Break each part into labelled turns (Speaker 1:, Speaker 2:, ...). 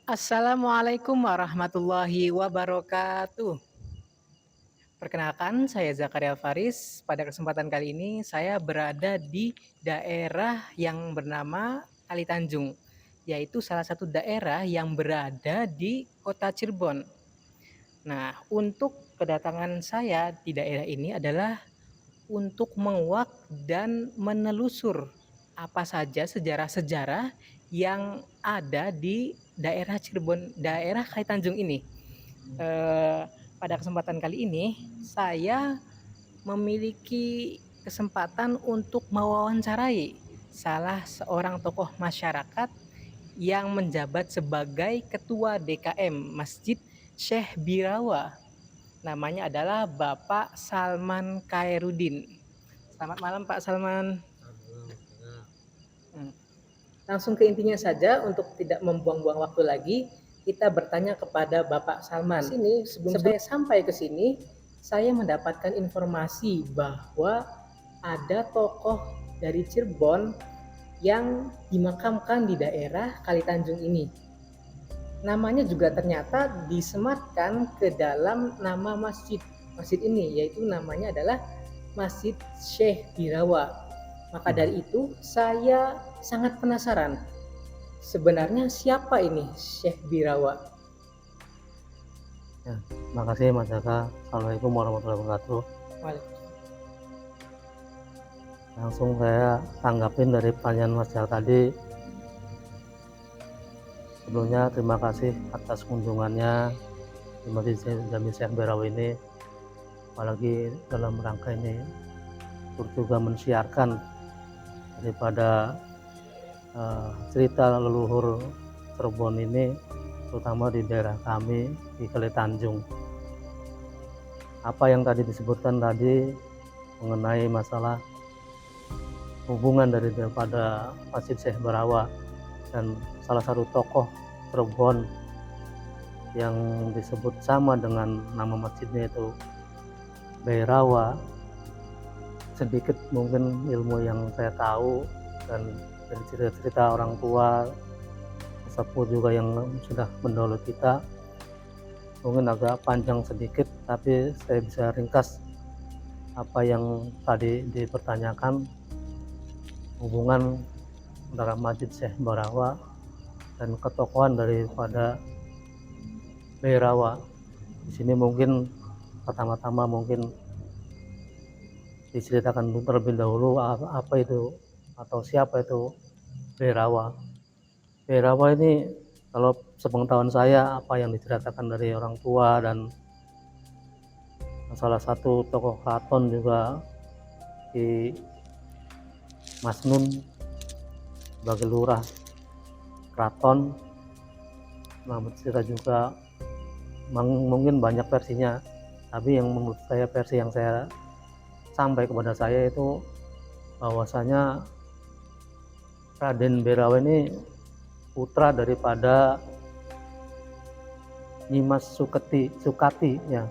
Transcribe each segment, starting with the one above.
Speaker 1: Assalamualaikum warahmatullahi wabarakatuh. Perkenalkan, saya Zakaria Faris. Pada kesempatan kali ini, saya berada di daerah yang bernama Kali Tanjung, yaitu salah satu daerah yang berada di kota Cirebon. Nah, untuk kedatangan saya di daerah ini adalah untuk menguak dan menelusur apa saja sejarah-sejarah yang ada di daerah Cirebon, daerah Kali Tanjung ini. Eee, Pada kesempatan kali ini, saya memiliki kesempatan untuk mewawancarai salah seorang tokoh masyarakat yang menjabat sebagai Ketua DKM Masjid Syekh Birawa. Namanya adalah Bapak Salman Khairuddin. Selamat malam Pak Salman. Mmm, Langsung ke intinya saja untuk tidak membuang-buang waktu lagi, kita bertanya kepada Bapak Salman. Sebelum saya sampai ke sini, saya mendapatkan informasi bahwa ada tokoh dari Cirebon yang dimakamkan di daerah Kali Tanjung ini. Namanya juga ternyata disematkan ke dalam nama masjid. Masjid ini yaitu namanya adalah Masjid Syekh Birawa. Maka dari itu saya sangat penasaran. Sebenarnya siapa ini Syekh Birawa?
Speaker 2: Ya, makasih Mas Jaka. Assalamualaikum warahmatullahi wabarakatuh. Langsung saya tanggapin dari pertanyaan Mas Jaka tadi. Sebelumnya terima kasih atas kunjungannya di Masjid Jami Syekh Birawa ini. Apalagi dalam rangka ini untuk juga mensiarkan daripada cerita leluhur Cirebon ini, terutama di daerah kami di Kali Tanjung. Apa yang tadi disebutkan tadi mengenai masalah hubungan daripada Masjid Syekh Birawa dan salah satu tokoh Cirebon yang disebut sama dengan nama masjidnya itu Birawa. Sedikit mungkin ilmu yang saya tahu dan dari cerita-cerita orang tua sesepuh juga yang sudah mendahului kita, mungkin agak panjang sedikit, tapi saya bisa ringkas apa yang tadi dipertanyakan, hubungan antara Masjid Syekh Birawa dan ketokohan daripada Birawa. Di sini mungkin pertama-tama mungkin diceritakan terlebih dahulu apa itu atau siapa itu Birawa. Birawa ini kalau sepengetahuan saya, apa yang diceritakan dari orang tua dan salah satu tokoh keraton juga di Masnun sebagai lurah keraton. Cerita juga mungkin banyak versinya, tapi yang menurut saya versi yang saya sampai kepada saya itu bahwasanya Raden Birawa ini putra daripada Nyimas Sukati ya,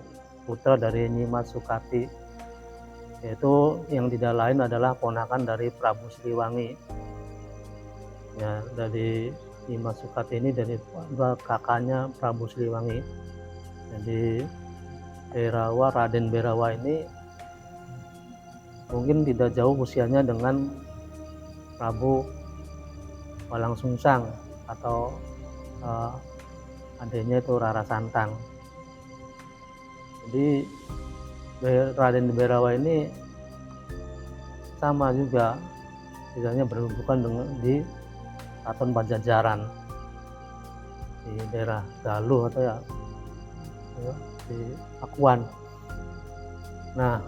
Speaker 2: putra dari Nyimas Sukati, yaitu yang tidak lain adalah ponakan dari Prabu Siliwangi ya. Dari Nyimas Sukati ini dari kakaknya Prabu Siliwangi. Jadi Birawa, Raden Birawa ini mungkin tidak jauh usianya dengan Prabu Walangsungsang atau adanya itu Rara Santang. Jadi Raden Birawa ini sama juga, misalnya berhubungan dengan di Keraton Pajajaran di daerah Galuh atau ya di Pakuan. Nah,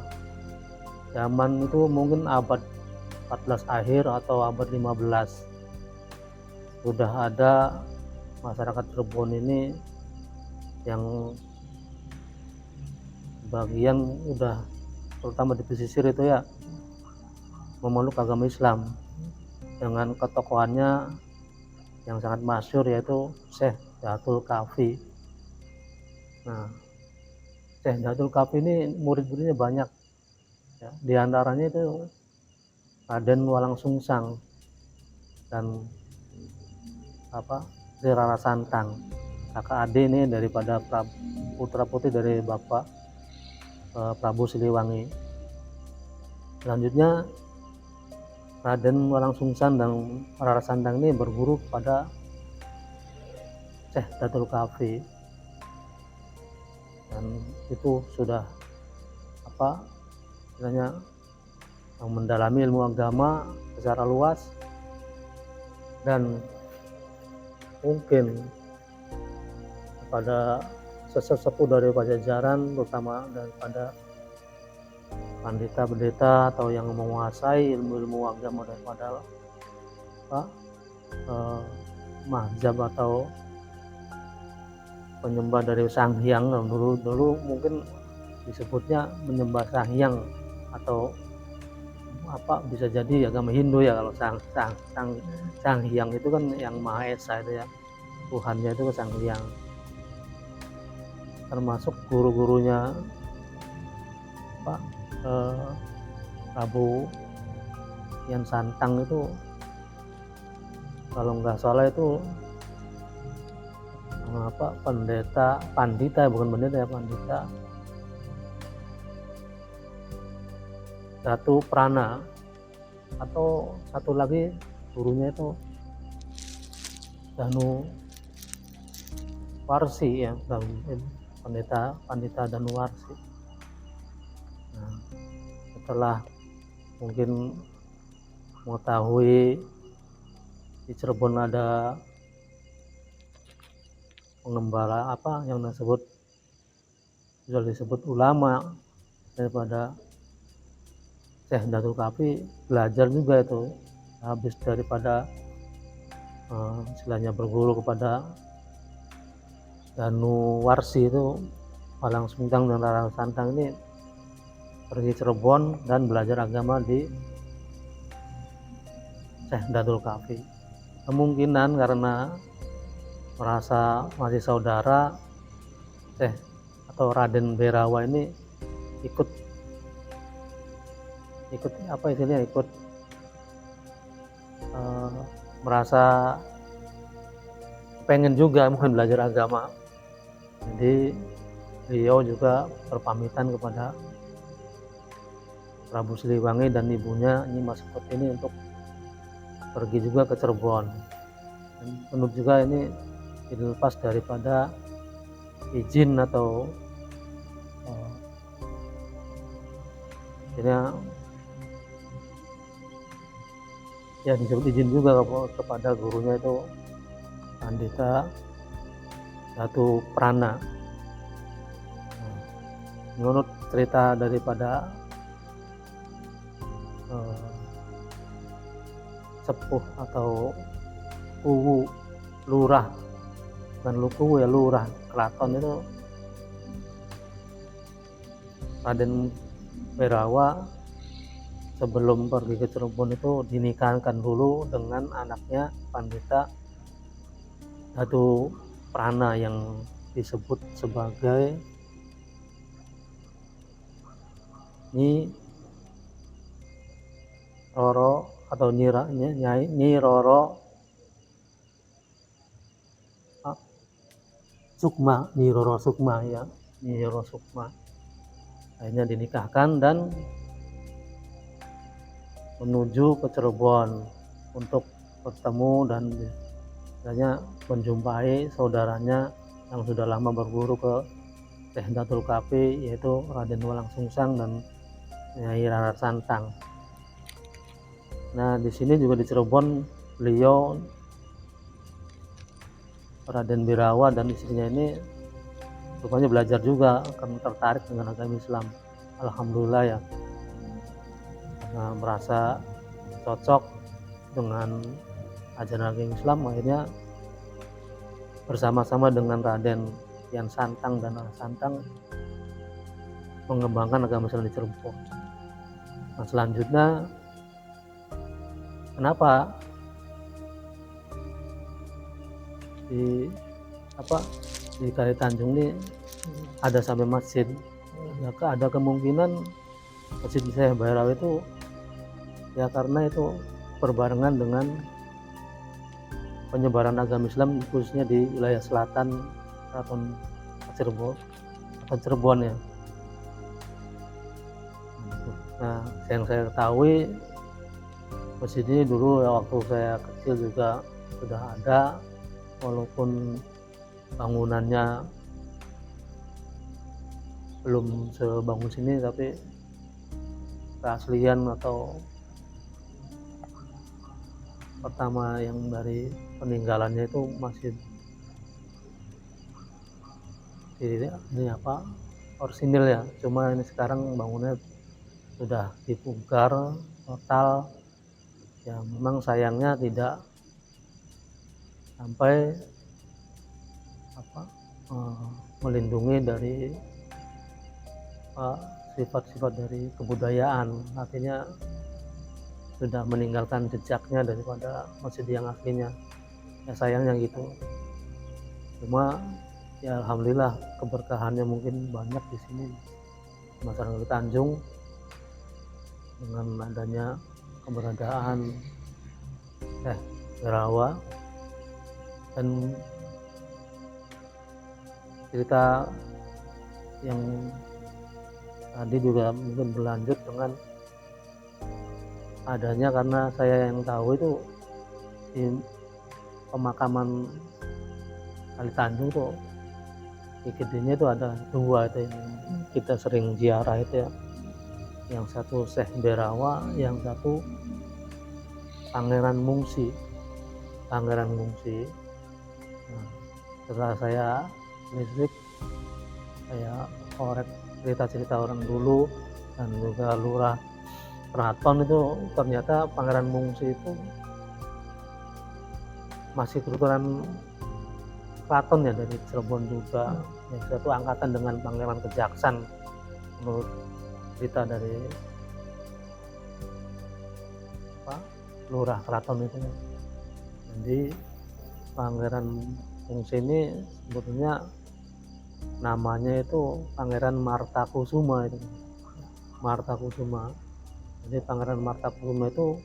Speaker 2: zaman itu mungkin abad 14 akhir atau abad 15 sudah ada masyarakat Cirebon ini yang bagian udah terutama di pesisir itu ya memeluk agama Islam dengan ketokohannya yang sangat masyhur yaitu Syekh Datul Kafi. Nah, Syekh Datul Kafi ini murid-muridnya banyak ya, di antaranya itu Raden Walangsungsang dan Sri Rara Santang. kakak adik ini daripada putra putri dari Bapak Prabu Siliwangi. Selanjutnya Raden Walang Sungsang dan Rara Santang ini berguru kepada Syekh Datul Kahfi, dan itu sudah istilahnya mendalami ilmu agama secara luas, dan mungkin pada sesepuh dari Pajajaran, terutama daripada pandita pendeta atau yang menguasai ilmu-ilmu agama daripada mazhab atau penyembah dari Sang Hyang. Dulu mungkin disebutnya menyembah Sang Hyang, atau bisa jadi agama Hindu ya. Kalau Sang Hyang itu kan yang Maha Esa itu ya, Tuhannya itu Sang Hyang. Termasuk guru-gurunya Prabu Kian Santang itu, kalau nggak salah itu pandita Datu Prana, atau satu lagi gurunya itu Danu Warsi ya, pandita Danu Warsi. Nah, setelah mungkin mengetahui di Cirebon ada pengembala yang disebut ulama daripada Syekh Datul Kahfi, belajar juga itu. Habis daripada istilahnya berguru kepada Danu Warsi itu, Walang Sungsang dan Rara Santang ini pergi Cirebon dan belajar agama di Syekh Datul Kahfi. Kemungkinan karena merasa masih saudara, Syekh atau Raden Berawa ini ikut merasa pengen juga mungkin belajar agama. Jadi beliau juga berpamitan kepada Prabu Siliwangi dan ibunya Nyi Masukut ini untuk pergi juga ke Cirebon. Dan menurut juga ini dilepas daripada izin atau ya disebut izin juga kepada gurunya itu Pandita Datu Prana. Menurut cerita daripada sepuh atau kuwu lurah, bukan kuwu ya, lurah keraton itu, Raden Berawa sebelum pergi ke Cirebon itu dinikahkan dulu dengan anaknya Pandita Datu Prana yang disebut sebagai Nyi Roro atau Nyi Roro Sukma, Nyi Roro Sukma ya, Nyi Roro Sukma. Akhirnya dinikahkan dan menuju ke Cirebon untuk bertemu dan misalnya menjumpai saudaranya yang sudah lama berguru ke Syekh Datul Kahfi, yaitu Raden Walang Sungsang dan Nyai Rara Santang. Nah, di sini juga di Cirebon beliau Raden Birawa dan istrinya ini rupanya belajar juga, karena tertarik dengan agama Islam. Alhamdulillah ya, karena merasa cocok dengan ajaran agama Islam, akhirnya bersama-sama dengan Raden Kian Santang dan Rara Santang mengembangkan agama Islam di Cirebon. Nah, selanjutnya kenapa di Kali Tanjung ini ada sampai masjid? Ya, ada kemungkinan masjid di Syekh Berawa itu ya karena itu berbarengan dengan penyebaran agama Islam khususnya di wilayah selatan Keraton Cirebon atau Cirebon ya. Nah, yang saya ketahui masjid ini dulu ya waktu saya kecil juga sudah ada, walaupun bangunannya belum sebangun sini, tapi keaslian atau pertama yang dari peninggalannya itu masih ini apa orsinil ya. Cuma ini sekarang bangunnya sudah dibongkar total. Ya memang sayangnya tidak sampai apa melindungi dari sifat-sifat dari kebudayaan, artinya sudah meninggalkan jejaknya daripada masjid yang aslinya. Ya sayangnya gitu. Cuma ya alhamdulillah keberkahannya mungkin banyak di sini masyarakat Tanjung dengan adanya keberadaan Berawa. Dan cerita yang tadi juga mungkin berlanjut dengan adanya, karena saya yang tahu itu di pemakaman Kali Tanjung tuh gedenya itu ada dua itu yang kita sering ziarah itu ya, yang satu Syekh Berawa, yang satu Pangeran Mungsi. Nah, setelah saya listrik, saya korek cerita-cerita orang dulu dan juga Lurah Keraton, itu ternyata Pangeran Mungsi itu masih keturunan keraton ya, dari Cirebon juga. Yang satu angkatan dengan Pangeran Kejaksan menurut cerita dari Lurah Keraton itu. Jadi Pangeran Mungsi ini sebetulnya namanya itu Pangeran Martakusuma itu. Martakusuma. Jadi Pangeran Martakusuma itu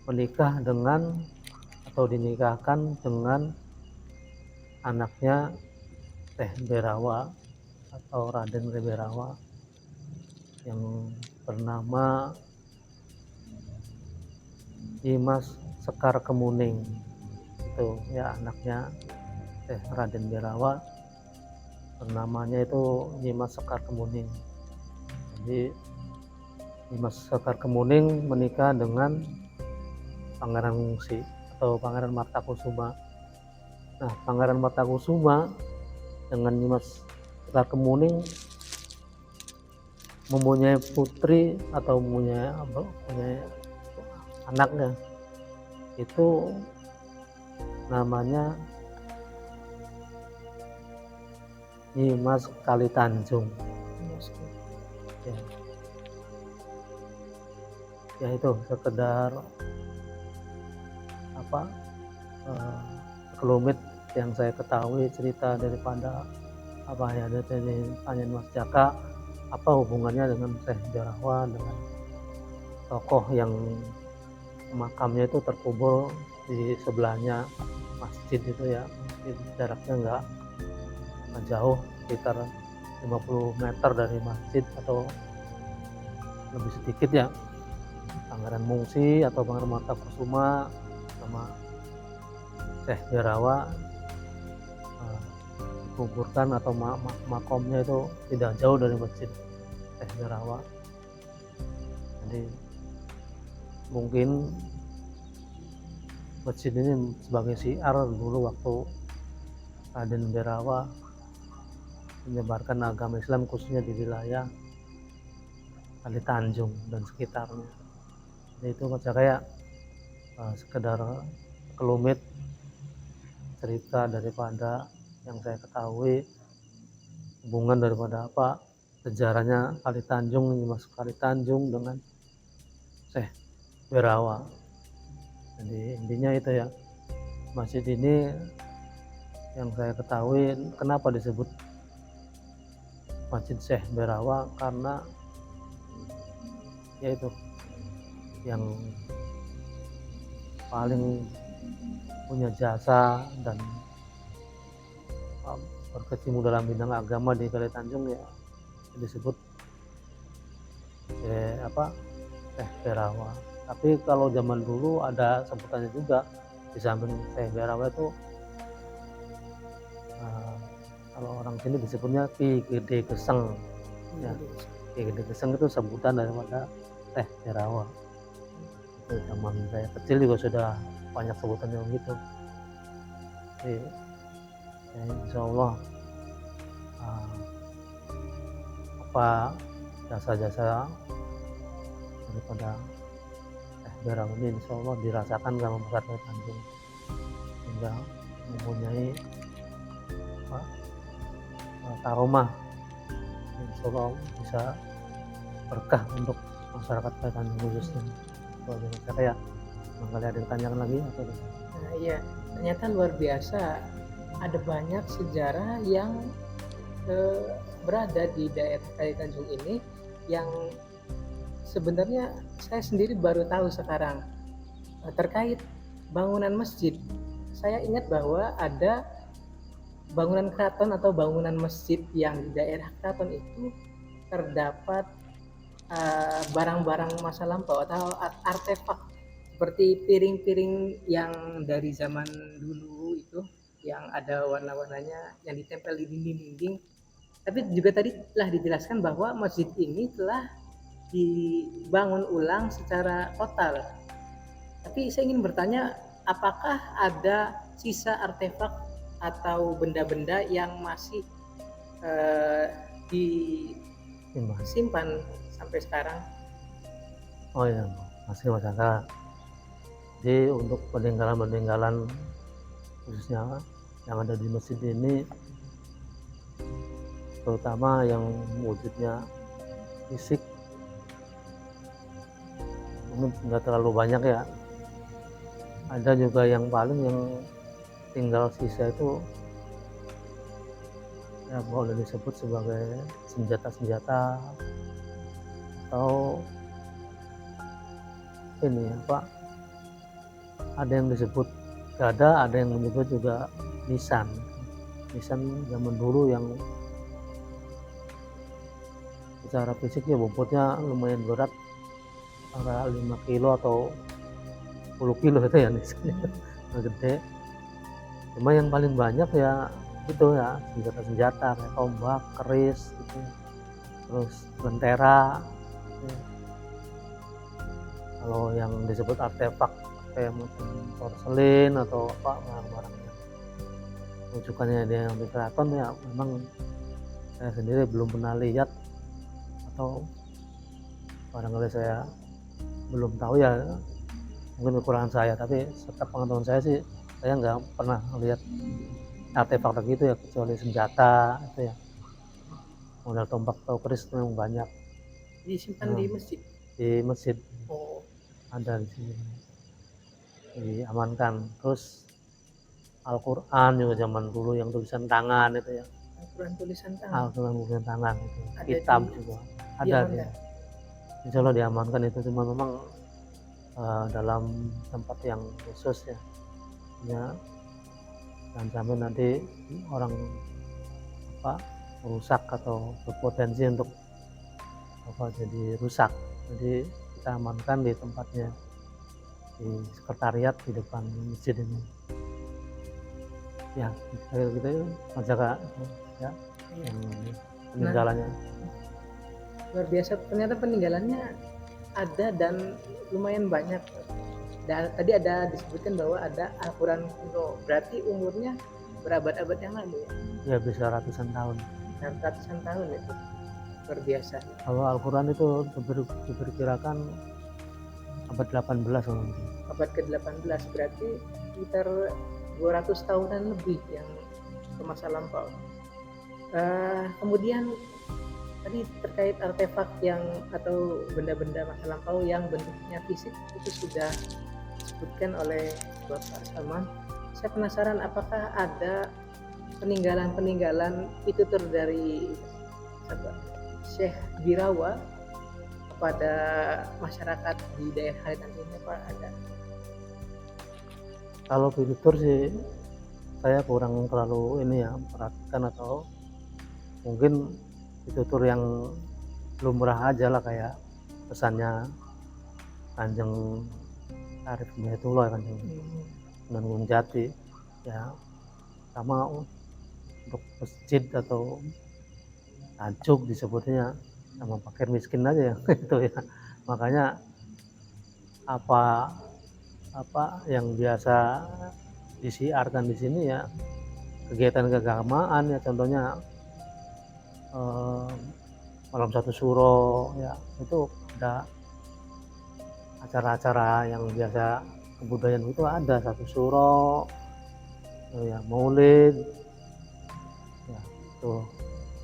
Speaker 2: menikah dengan atau dinikahkan dengan anaknya Teh Berawa atau Raden Berawa yang bernama Nyimas Sekar Kemuning. Itu ya anaknya Teh Raden Berawa, namanya itu Nyimas Sekar Kemuning. Jadi Nyimas Sekar Kemuning menikah dengan Pangeran Mungsi atau Pangeran Martakusuma. Nah, Pangeran Martakusuma dengan Nyimas Sekar Kemuning mempunyai putri atau mempunyai anaknya, itu namanya Nyimas Kali Tanjung. Ya itu sekedar sekelumit yang saya ketahui cerita daripada ya dari Panjen Mas Jaka, apa hubungannya dengan Syekh Berawa, dengan tokoh yang makamnya itu terkubur di sebelahnya masjid itu ya. Jaraknya nggak jauh, sekitar 50 meter dari masjid atau lebih sedikit ya. Pangeran Mungsi atau Pangeran Martakusuma sama Syekh Berawa dikuburkan atau makomnya itu tidak jauh dari masjid Syekh Berawa. Jadi mungkin masjid ini sebagai syiar dulu waktu Raden Berawa menyebarkan agama Islam khususnya di wilayah Kali Tanjung dan sekitarnya. Jadi itu kayak sekedar kelumit cerita daripada yang saya ketahui, hubungan daripada sejarahnya Kali Tanjung, Nyimas Kali Tanjung dengan Syekh Berawa. Jadi intinya itu ya, masjid ini yang saya ketahui kenapa disebut Masjid Syekh Berawa, karena yaitu yang paling punya jasa dan berkecimpung dalam bidang agama di Kali Tanjung ya disebut Teh Berawa. Tapi kalau zaman dulu ada sebutannya juga di samping Teh Berawa itu kalau orang sini disebutnya Ki Gede Geseng. Ya, Ki Gede Geseng itu sebutan daripada Teh Berawa. Itu zaman saya kecil juga sudah banyak sebutannya begitu. Jadi, ya, insya Allah apa jasa-jasa daripada Teh Berawa ini insya Allah dirasakan sama masyarakat Tanjung hingga mempunyai karomah insya Allah bisa berkah untuk masyarakat Kali Tanjung khususnya. Kalau dari saya ya, barangkali ada yang ditanyakan lagi atau
Speaker 1: Nah, iya, ternyata luar biasa. Ada banyak sejarah yang berada di daerah Kali Tanjung ini yang sebenarnya saya sendiri baru tahu sekarang terkait bangunan masjid. Saya ingat bahwa ada bangunan keraton atau bangunan masjid yang di daerah keraton itu terdapat barang-barang masa lampau atau artefak seperti piring-piring yang dari zaman dulu itu yang ada warna-warnanya yang ditempel di dinding-dinding. Tapi juga tadi telah dijelaskan bahwa masjid ini telah dibangun ulang secara total. Tapi saya ingin bertanya, apakah ada sisa artefak atau benda-benda yang masih disimpan sampai sekarang?
Speaker 2: Oh iya, masih masyarakat. Jadi untuk peninggalan-peninggalan khususnya yang ada di masjid ini, terutama yang wujudnya fisik, mungkin nggak terlalu banyak ya. Ada juga yang paling yang tinggal sisa itu ya boleh disebut sebagai senjata-senjata atau ini ada yang disebut gada, ada yang menyebut juga nisan zaman dulu yang secara fisiknya bobotnya lumayan berat, antara 5 kilo atau 10 kilo itu ya nisannya gede. Cuma yang paling banyak ya itu ya senjata-senjata kayak tombak, keris gitu, terus lentera gitu. Kalau yang disebut artefak kayak mungkin porselin atau apa barang-barang rujukannya dia yang di keraton ya memang saya sendiri belum pernah lihat atau barangkali saya belum tahu ya, mungkin kekurangan saya, tapi setiap pengetahuan saya sih saya nggak pernah lihat artefak begitu ya, kecuali senjata itu ya, model tombak atau keris memang banyak
Speaker 1: Disimpan di masjid.
Speaker 2: di masjid.
Speaker 1: Oh,
Speaker 2: Ada di sini diamankan. Terus Al-Quran juga zaman dulu yang tulisan tangan itu ya,
Speaker 1: Al-Quran tulisan tangan.
Speaker 2: Al-Quran tulisan tangan itu,
Speaker 1: Ada
Speaker 2: kitab
Speaker 1: di-
Speaker 2: juga ada
Speaker 1: diamankan.
Speaker 2: dia. Insya Allah diamankan itu, cuma memang dalam tempat yang khusus ya, jangan sampai nanti orang merusak atau berpotensi untuk jadi rusak. Jadi kita amankan di tempatnya, di sekretariat di depan masjid ini. Ya, kita menjaga ya yang peninggalannya.
Speaker 1: Luar biasa, ternyata peninggalannya ada dan lumayan banyak. Dan tadi ada disebutkan bahwa ada Al-Quran kuno, berarti umurnya berabad-abad yang lalu ya?
Speaker 2: Ya bisa ratusan tahun.
Speaker 1: Dan ratusan tahun itu, luar biasa.
Speaker 2: Kalau Al-Quran itu diperkirakan abad 18 mungkin.
Speaker 1: Abad ke-18 berarti sekitar 200 tahunan lebih yang ke masa lampau. Kemudian tadi terkait artefak yang atau benda-benda masa lampau yang bentuknya fisik itu sudah disebutkan oleh Bapak Salman. Saya penasaran apakah ada peninggalan-peninggalan pitutur dari Syekh Birawa kepada masyarakat di daerah Kali Tanjung ini, apa ada?
Speaker 2: Kalau pitutur sih saya kurang terlalu ini ya perhatikan, atau mungkin ditutur yang lumrah aja lah, kayak pesannya Kanjeng Arif Hidayatullah, Kanjeng Sunan Gunung Jati ya, sama untuk masjid atau tajuk disebutnya sama fakir miskin aja ya itu ya. Makanya apa yang biasa disiarkan di sini ya kegiatan keagamaan ya, contohnya malam satu suro ya, itu ada acara-acara yang biasa kebudayaan itu, ada satu suro ya, maulid ya, tuh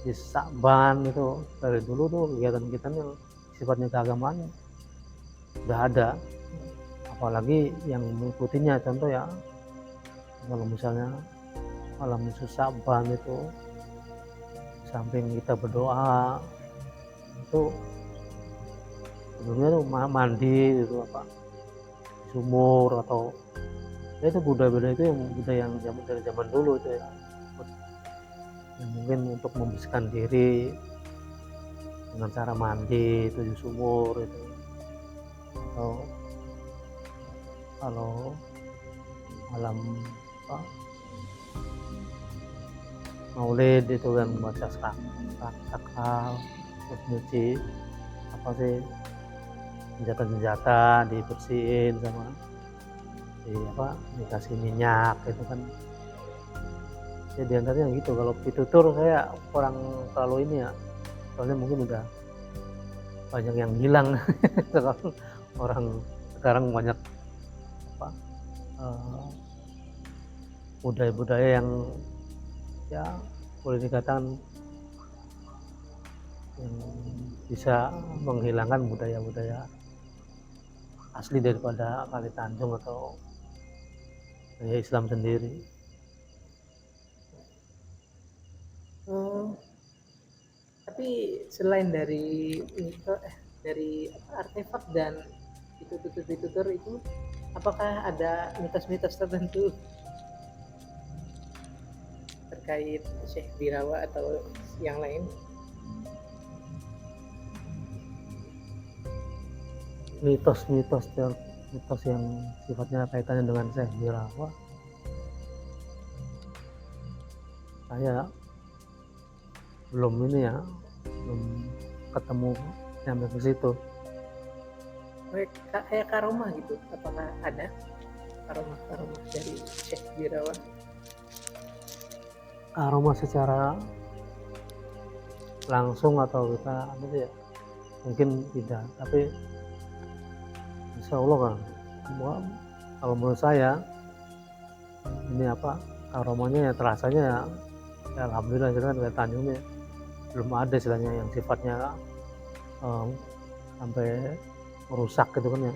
Speaker 2: di Sa'ban itu dari dulu tuh kegiatan-kegiatan yang sifatnya keagamaan udah ada, apalagi yang mengikutinya. Contoh ya, kalau misalnya malam nisfu Sa'ban itu samping kita berdoa itu sebelumnya tuh mandi itu apa sumur, atau ya itu budaya-budaya itu yang budaya yang dari zaman dulu itu ya, yang mungkin untuk membersihkan diri dengan cara mandi 7 sumur itu, atau kalau malam apa, maulid itu kan baca sakral, terus nyuci apa sih senjata-senjata dibersihin sama dikasih minyak itu kan ya, diantaranya gitu. Kalau pitutur saya kurang terlalu ini ya, soalnya mungkin udah banyak yang hilang sekarang, orang sekarang banyak apa budaya-budaya yang ya boleh dikatakan yang bisa menghilangkan budaya-budaya asli daripada Kali Tanjung atau budaya Islam sendiri.
Speaker 1: Tapi selain dari artefak dan pitutur itu, apakah ada mitos-mitos tertentu terkait Syekh Birawa atau yang lain?
Speaker 2: Mitos yang sifatnya kaitannya dengan Syekh Birawa, saya belum ketemu sampai ke situ.
Speaker 1: Kayak karomah gitu, apakah ada karomah dari Syekh Birawa?
Speaker 2: Karomah secara langsung atau kita ya mungkin tidak, tapi insya Allah kan kalau menurut saya ini karomahnya ya terasanya ya alhamdulillah kan kayak Tanjungnya belum ada istilahnya yang sifatnya sampai merusak gitu kan ya,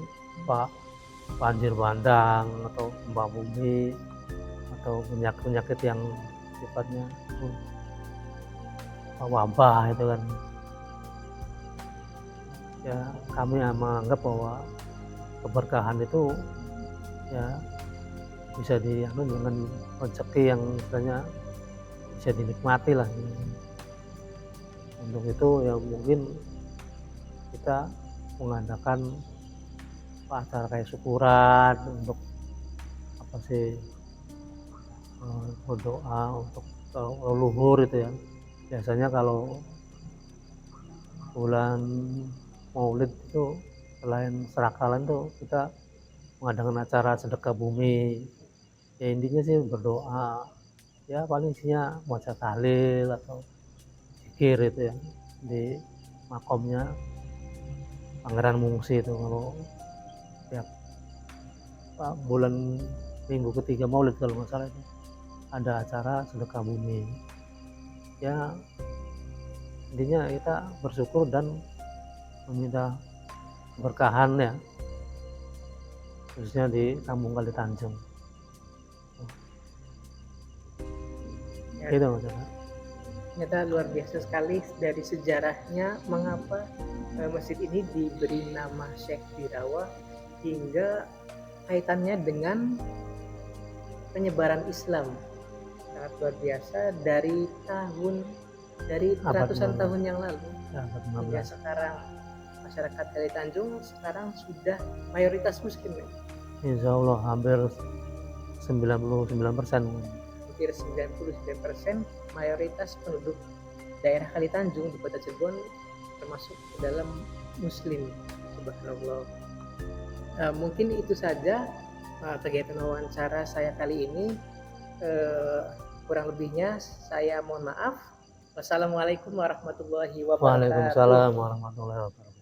Speaker 2: banjir bandang atau gempa bumi atau penyakit yang sifatnya wabah itu kan ya. Kami menganggap bahwa keberkahan itu ya bisa dengan rezeki yang istilahnya bisa dinikmati lah. Untuk itu ya mungkin kita mengadakan acara kayak syukuran untuk berdoa untuk leluhur itu ya. Biasanya kalau bulan Maulid itu selain serakalan tuh kita mengadakan acara sedekah bumi ya, intinya sih berdoa ya, paling isinya baca tahlil atau zikir itu ya di makomnya Pangeran Mungsi itu. Kalau tiap bulan minggu ketiga Maulid kalau nggak salah itu ada acara sedekah bumi ya. Intinya kita bersyukur dan meminta keberkahan ya, khususnya di Kampung Kali Tanjung
Speaker 1: Ya,
Speaker 2: itu Mas.
Speaker 1: ternyata luar biasa sekali dari sejarahnya mengapa masjid ini diberi nama Syekh Birawa hingga kaitannya dengan penyebaran Islam sangat luar biasa dari
Speaker 2: Abad
Speaker 1: ratusan
Speaker 2: 16.
Speaker 1: tahun yang lalu
Speaker 2: Ya, abad
Speaker 1: hingga
Speaker 2: 15.
Speaker 1: sekarang masyarakat Kali Tanjung sekarang sudah mayoritas muslim ya.
Speaker 2: Insya Allah hampir 99%.
Speaker 1: Hampir 99% mayoritas penduduk daerah Kali Tanjung di Kota Cirebon termasuk ke dalam muslim. Subhanallah. Mungkin itu saja kegiatan wawancara saya kali ini. Kurang lebihnya saya mohon maaf. Wassalamualaikum warahmatullahi wabarakatuh.
Speaker 2: Waalaikumsalam warahmatullahi wabarakatuh.